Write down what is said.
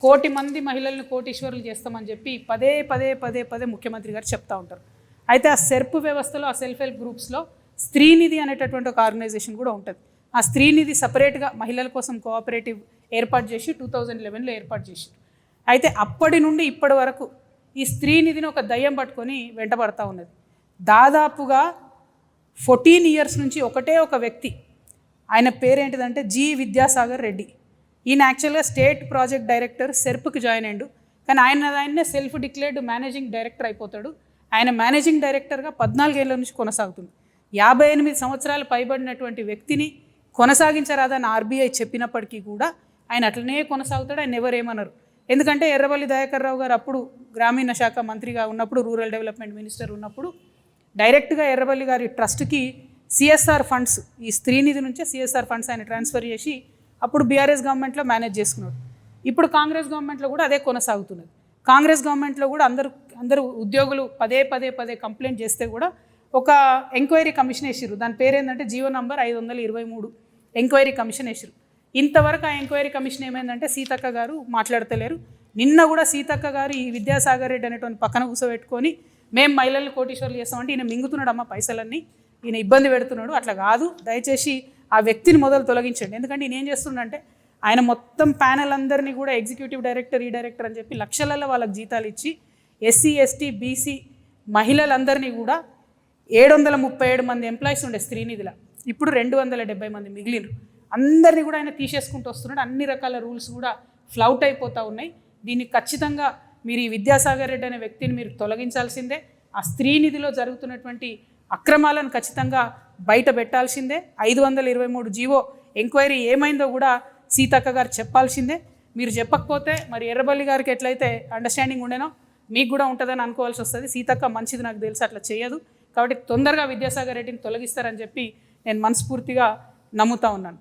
కోటి మంది మహిళలను కోటీశ్వరులు చేస్తామని చెప్పి పదే పదే పదే పదే ముఖ్యమంత్రి గారు చెప్తా ఉంటారు. అయితే ఆ సెర్ప్ వ్యవస్థలో, ఆ సెల్ఫ్ హెల్ప్ గ్రూప్స్లో స్త్రీనిధి అనేటటువంటి ఒక ఆర్గనైజేషన్ కూడా ఉంటుంది. ఆ స్త్రీనిధి సపరేట్గా మహిళల కోసం కోఆపరేటివ్ ఏర్పాటు చేసి 2011లో ఏర్పాటు చేశారు. అయితే అప్పటి నుండి ఇప్పటి వరకు ఈ స్త్రీనిధిని ఒక దయ్యం పట్టుకొని వెంటబడతా ఉన్నది. దాదాపుగా 14 years నుంచి ఒకటే ఒక వ్యక్తి, ఆయన పేరేంటిదంటే జి విద్యాసాగర్ రెడ్డి. ఈయన యాక్చువల్గా స్టేట్ ప్రాజెక్ట్ డైరెక్టర్ సెర్ప్కి జాయిన్ అయ్యాడు. కానీ ఆయనే సెల్ఫ్ డిక్లేర్డ్ మేనేజింగ్ డైరెక్టర్ అయిపోతాడు. ఆయన మేనేజింగ్ డైరెక్టర్గా 14 ఏళ్ళ నుంచి కొనసాగుతుంది. 58 సంవత్సరాలు పైబడినటువంటి వ్యక్తిని కొనసాగించరాదని ఆర్బీఐ చెప్పినప్పటికీ కూడా ఆయన అట్లనే కొనసాగుతాడు. ఆయన ఎవరేమన్నారు. ఎందుకంటే ఎర్రబెల్లి దయాకర్ రావు గారు అప్పుడు గ్రామీణ శాఖ మంత్రిగా ఉన్నప్పుడు, రూరల్ డెవలప్మెంట్ మినిస్టర్ ఉన్నప్పుడు డైరెక్ట్గా ఎర్రబెల్లి గారి ట్రస్ట్కి సిఎస్ఆర్ ఫండ్స్, ఈ స్త్రీనిధి నుంచే సిఎస్ఆర్ ఫండ్స్ ఆయన ట్రాన్స్ఫర్ చేసి అప్పుడు బీఆర్ఎస్ గవర్నమెంట్లో మేనేజ్ చేసుకున్నాడు. ఇప్పుడు కాంగ్రెస్ గవర్నమెంట్లో కూడా అదే కొనసాగుతున్నది. కాంగ్రెస్ గవర్నమెంట్లో కూడా అందరూ ఉద్యోగులు పదే పదే పదే కంప్లైంట్ చేస్తే కూడా ఒక ఎంక్వైరీ కమిషన్ వేసిరు. దాని పేరేంటంటే జీవో నంబర్ 523 ఎంక్వైరీ కమిషన్ వేసిరు. ఇంతవరకు ఆ ఎంక్వైరీ కమిషన్ ఏమైందంటే సీతక్క గారు మాట్లాడతలేరు. నిన్న కూడా సీతక్క గారు ఈ విద్యాసాగర్ రెడ్డి అనేటువంటి పక్కన కూర్చోబెట్టుకొని మేము మహిళలు కోటీశ్వర్లు చేస్తామంటే ఈయన మింగుతున్నాడు అమ్మ పైసలన్నీ, ఈయన ఇబ్బంది పెడుతున్నాడు. అట్లా కాదు, దయచేసి ఆ వ్యక్తిని మొదలు తొలగించండి. ఎందుకంటే ఈయన ఏం చేస్తుండంటే ఆయన మొత్తం ప్యానెల్ అందరినీ కూడా ఎగ్జిక్యూటివ్ డైరెక్టర్, ఈ డైరెక్టర్ అని చెప్పి లక్షలలో వాళ్ళకి జీతాలు ఇచ్చి ఎస్సీ ఎస్టీ బీసీ మహిళలందరినీ కూడా 737 మంది ఎంప్లాయీస్ ఉండే స్త్రీనిధిలో ఇప్పుడు 270 మంది మిగిలినరు. అందరినీ కూడా ఆయన తీసేసుకుంటూ వస్తున్నాడు. అన్ని రకాల రూల్స్ కూడా ఫ్లౌట్ అయిపోతూ ఉన్నాయి. దీన్ని ఖచ్చితంగా మీరు ఈ విద్యాసాగర్ రెడ్డి అనే వ్యక్తిని మీరు తొలగించాల్సిందే. ఆ స్త్రీనిధిలో జరుగుతున్నటువంటి అక్రమాలను ఖచ్చితంగా బయట పెట్టాల్సిందే. 523 జీవో ఎంక్వైరీ ఏమైందో కూడా సీతక్క గారు చెప్పాల్సిందే. మీరు చెప్పకపోతే మరి ఎర్రబెల్లి గారికి ఎట్లయితే అండర్స్టాండింగ్ ఉండేనో మీకు కూడా ఉంటుందని అనుకోవాల్సి వస్తుంది. సీతక్క మంచిది, నాకు తెలిసి అట్లా చేయదు. కాబట్టి తొందరగా విద్యాసాగర్ రెడ్డిని తొలగిస్తారని చెప్పి నేను మనస్ఫూర్తిగా నమ్ముతా ఉన్నాను.